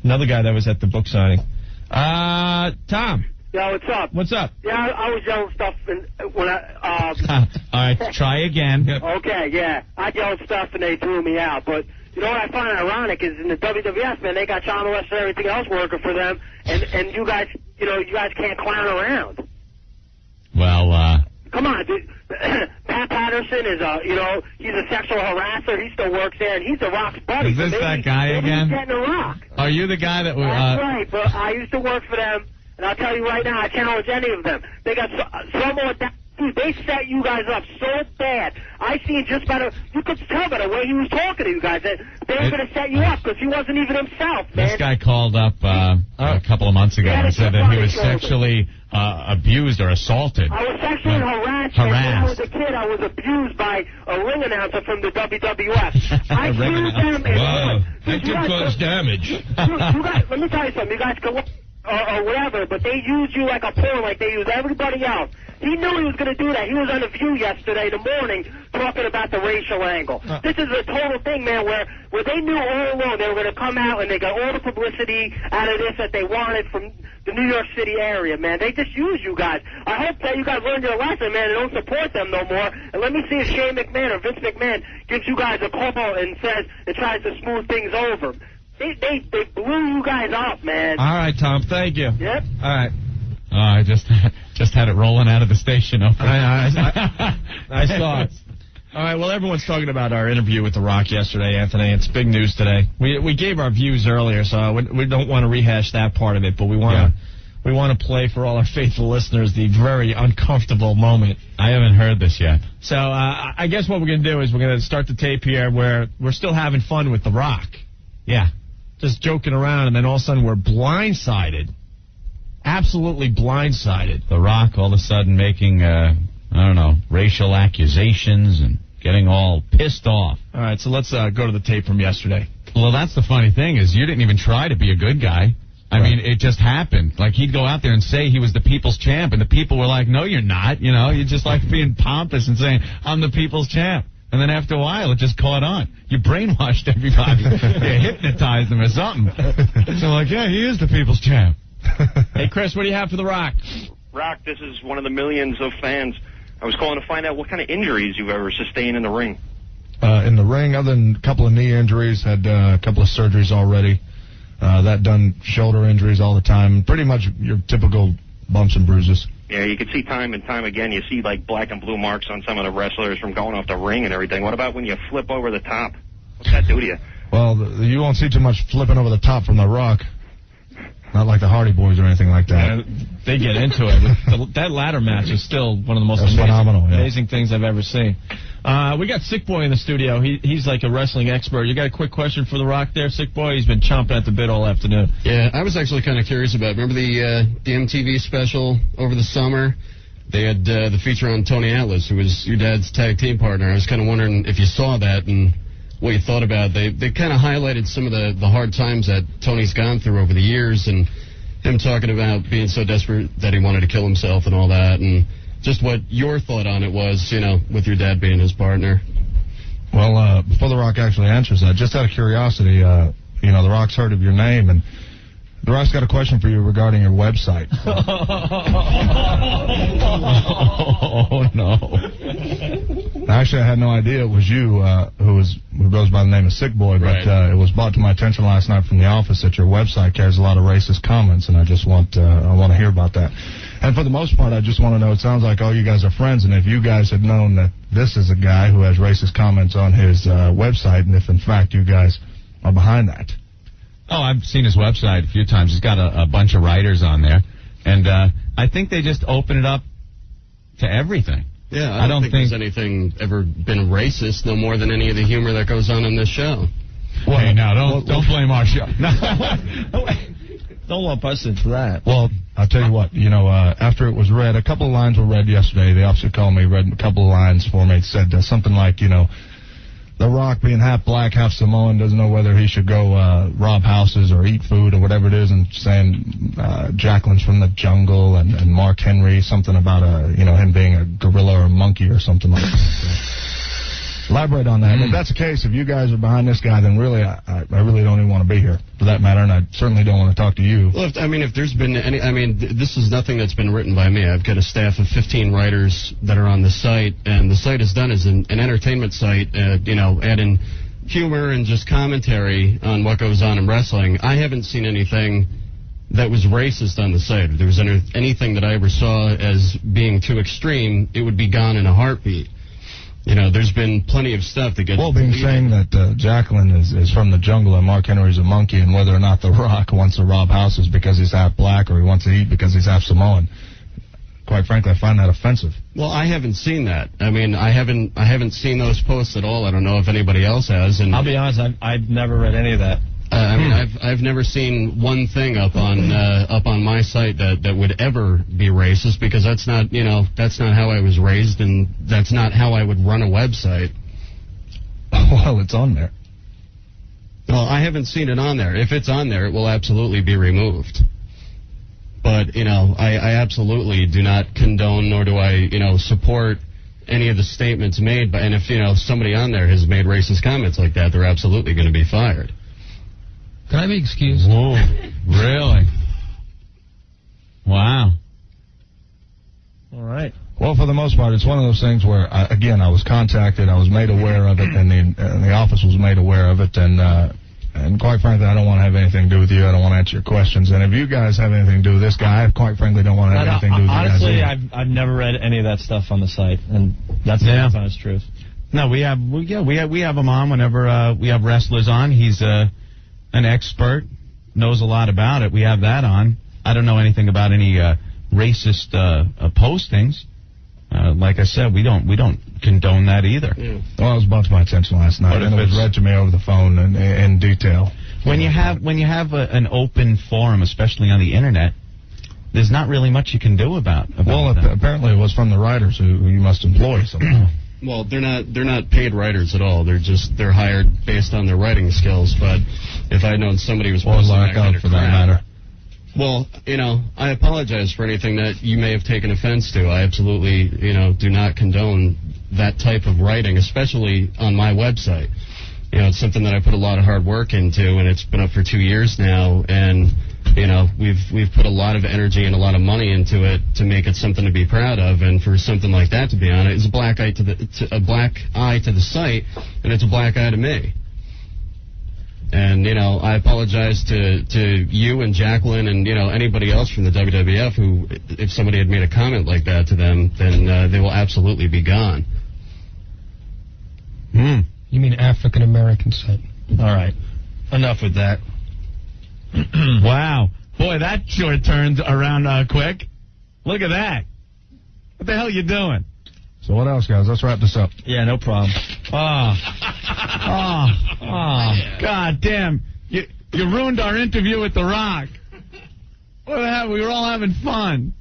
Another guy that was at the book signing. Tom. Yeah, what's up? What's up? Yeah, I was yelling stuff when I... All right, try again. Okay, yeah. I yelled stuff and they threw me out. But you know what I find ironic is in the WWF, man, they got child molesters and everything else working for them, and you guys, you guys can't clown around. Well, Come on, dude. Pat Patterson is he's a sexual harasser. He still works there, and he's the Rock's buddy. Is this that guy again? He's getting a Rock. Are you the guy that was... That's right, but I used to work for them, and I'll tell you right now, I challenge any of them. They got so more... Dude, they set you guys up so bad. I seen just by you could tell by the way he was talking to you guys that they were going to set you up because he wasn't even himself, man. This guy called up a couple of months ago and said that he was sexually abused or assaulted. I was sexually harassed. When I was a kid, I was abused by a ring announcer from the WWF. I sued them. Wow, that could cause damage. You guys, let me tell you something. You guys can or whatever, but they use you like a pawn, like they use everybody else. He knew he was going to do that. He was on The View yesterday in the morning talking about the racial angle. This is a total thing, man, where they knew all along they were going to come out and they got all the publicity out of this that they wanted from the New York City area, man. They just use you guys. I hope that you guys learned your lesson, man, and don't support them no more. And let me see if Shane McMahon or Vince McMahon gives you guys a call and tries to smooth things over. They blew you guys up, man. All right, Tom. Thank you. Yep. All right. I just had it rolling out of the station. I saw it. All right, well, everyone's talking about our interview with The Rock yesterday, Anthony. It's big news today. We gave our views earlier, so we don't want to rehash that part of it, but we want to play for all our faithful listeners the very uncomfortable moment. I haven't heard this yet. So I guess what we're going to do is we're going to start the tape here where we're still having fun with The Rock. Yeah. Just joking around, and then all of a sudden we're blindsided. Absolutely blindsided. The Rock all of a sudden making, racial accusations and getting all pissed off. All right, so let's go to the tape from yesterday. Well, that's the funny thing is you didn't even try to be a good guy. I mean, it just happened. Like, he'd go out there and say he was the people's champ, and the people were like, no, you're not. You just like being pompous and saying, I'm the people's champ. And then after a while, it just caught on. You brainwashed everybody. You hypnotized them or something. So like, yeah, he is the people's champ. Hey, Chris, what do you have for The Rock? Rock, this is one of the millions of fans. I was calling to find out what kind of injuries you've ever sustained in the ring. In the ring, other than a couple of knee injuries, had a couple of surgeries already. That done shoulder injuries all the time. Pretty much your typical bumps and bruises. Yeah, you can see time and time again. You see, like, black and blue marks on some of the wrestlers from going off the ring and everything. What about when you flip over the top? What's that do to you? Well, you won't see too much flipping over the top from The Rock. Not like the Hardy Boys or anything like that. Yeah, they get into it. That ladder match is still one of the most amazing things I've ever seen. We got Sick Boy in the studio. He's like a wrestling expert. You got a quick question for The Rock there, Sick Boy? He's been chomping at the bit all afternoon. Yeah, I was actually kind of curious about, remember the MTV special over the summer? They had the feature on Tony Atlas, who was your dad's tag team partner. I was kind of wondering if you saw that and what you thought about it. They kind of highlighted some of the hard times that Tony's gone through over the years, and him talking about being so desperate that he wanted to kill himself and all that, and just what your thought on it was, with your dad being his partner. Well, before The Rock actually answers that, just out of curiosity, The Rock's heard of your name, and The Rock's got a question for you regarding your website. Oh, no. Actually, I had no idea it was you who goes by the name of Sick Boy, but it was brought to my attention last night from the office that your website carries a lot of racist comments, and I just want to hear about that. And for the most part, I just want to know, it sounds like all you guys are friends, and if you guys had known that this is a guy who has racist comments on his website, and if in fact you guys are behind that. Oh, I've seen his website a few times. He's got a bunch of writers on there, and I think they just open it up to everything. Yeah, I don't think there's anything ever been racist, no more than any of the humor that goes on in this show. Well, hey, now, don't blame our show. Don't lump us into that. Well, I'll tell you what, after it was read, a couple of lines were read yesterday. The officer called me, read a couple of lines for me. It said something like, The Rock being half black, half Samoan, doesn't know whether he should go rob houses or eat food or whatever it is, and saying Jacqueline's from the jungle and Mark Henry, something about him being a gorilla or a monkey or something like that. Elaborate on that. If that's the case, if you guys are behind this guy, then really, I really don't even want to be here, for that matter, and I certainly don't want to talk to you. Well, if there's been any, this is nothing that's been written by me. I've got a staff of 15 writers that are on the site, and the site is done as an entertainment site, adding humor and just commentary on what goes on in wrestling. I haven't seen anything that was racist on the site. If there was anything that I ever saw as being too extreme, it would be gone in a heartbeat. There's been plenty of stuff that gets... Well, being saying that Jacqueline is from the jungle and Mark Henry's a monkey, and whether or not The Rock wants to rob houses because he's half black or he wants to eat because he's half Samoan, quite frankly, I find that offensive. Well, I haven't seen that. I haven't seen those posts at all. I don't know if anybody else has. And I'll be honest, I've never read any of that. I've never seen one thing up on my site that would ever be racist, because that's not how I was raised, and that's not how I would run a website. Well, it's on there. Well, I haven't seen it on there. If it's on there, it will absolutely be removed. But I absolutely do not condone, nor do I support any of the statements made. And if somebody on there has made racist comments like that, they're absolutely going to be fired. Can I be excused? Whoa, really? Wow. All right. Well, for the most part, it's one of those things where, I was contacted, I was made aware of it, and the office was made aware of it, and quite frankly, I don't want to have anything to do with you. I don't want to answer your questions. And if you guys have anything to do with this guy, I quite frankly don't want to have anything to do with honestly, you guys. Honestly, I've never read any of that stuff on the site, and that's the honest truth. No, we have him on whenever we have wrestlers on. He's an expert, knows a lot about it. We have that on. I don't know anything about any racist postings. Like I said, we don't condone that either. Yeah. Well, it was brought to my attention last night, and it was read to me over the phone in detail. When you have an open forum, especially on the internet, there's not really much you can do about that. Apparently it was from the writers who you must employ somehow. Well, they're not paid writers at all. They're hired based on their writing skills. But if I'd known somebody was posting that kind of for that matter. Well, I apologize for anything that you may have taken offense to. I absolutely, do not condone that type of writing, especially on my website. It's something that I put a lot of hard work into, and it's been up for 2 years now, and we've put a lot of energy and a lot of money into it to make it something to be proud of, and for something like that to be on it is a black eye to the site, and it's a black eye to me. And I apologize to you and Jacqueline and anybody else from the WWF who, if somebody had made a comment like that to them, then they will absolutely be gone. You mean African American site? All right, enough with that. Wow. Boy, that sure turned around quick. Look at that. What the hell are you doing? So what else, guys? Let's wrap this up. Yeah, no problem. God damn. You ruined our interview with The Rock. What the hell? We were all having fun.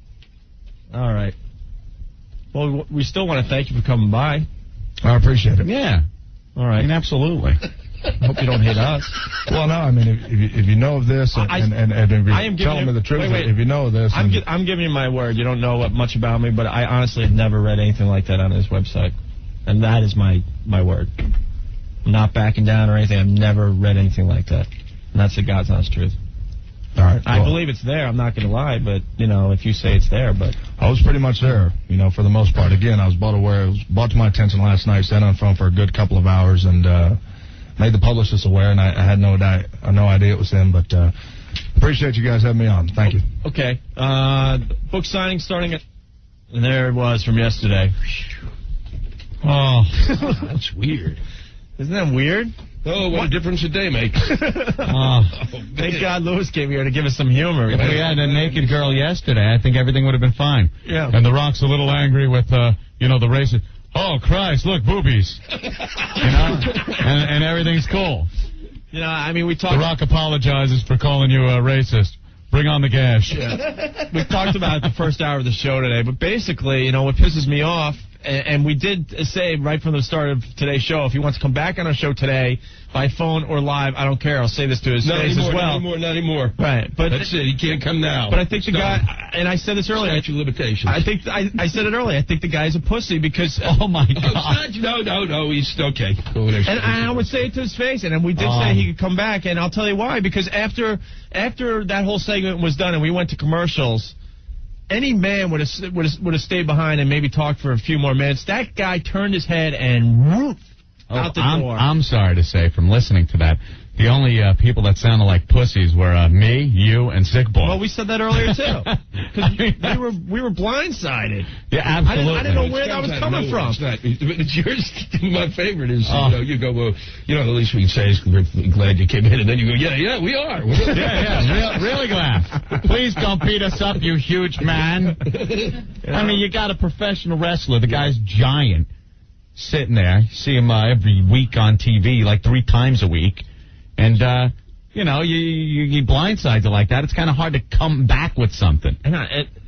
All right. Well, we still want to thank you for coming by. I appreciate it. Yeah. All right. Absolutely. I hope you don't hate us. Well, no, if you know of this, and if you're telling me the truth, if you know of this... I'm giving you my word. You don't know much about me, but I honestly have never read anything like that on his website. And that is my word. I'm not backing down or anything. I've never read anything like that. And that's the God's honest truth. All right. I believe it's there. I'm not going to lie, but, if you say it's there, but... I was pretty much there, for the most part. Again, I was brought to my attention last night, sat on the phone for a good couple of hours, and made the publicist aware, and I had no idea it was him, but appreciate you guys having me on. Thank you. Okay. Book signing starting at... And there it was from yesterday. Oh, that's weird. Isn't that weird? Oh, what a difference a day makes. Thank God Lewis came here to give us some humor. If we had a naked girl yesterday, I think everything would have been fine. Yeah. And The Rock's a little angry with, the racist. Oh, Christ, look, boobies. And everything's cool. We talked... The Rock apologizes for calling you a racist. Bring on the gash. Yeah. We talked about it the first hour of the show today, but basically, what pisses me off, And we did say right from the start of today's show, if he wants to come back on our show today by phone or live, I don't care. I'll say this to his face as well. Not anymore. Right, but that's it. He can't come now. But I think the guy, and I said this earlier. Statute of limitations. I said it earlier. I think the guy's a pussy because oh my God. No. He's okay. And I would say it to his face, and we did say he could come back, and I'll tell you why. Because after that whole segment was done and we went to commercials, any man would have stayed behind and maybe talked for a few more minutes. That guy turned his head and roofed out the door. I'm sorry to say, from listening to that, the only people that sounded like pussies were me, you, and Sick Boy. Well, we said that earlier too. Because we were blindsided. Yeah, absolutely. I didn't know where that was coming from. It's yours. My favorite is you go, well, the least we can say is we're glad you came in, and then you go, yeah, we are. Really glad. Please don't beat us up, you huge man. I mean, you got a professional wrestler. The guy's giant. Sitting there. You see him every week on TV, like 3 times a week. And, you blindsides it like that. It's kind of hard to come back with something. And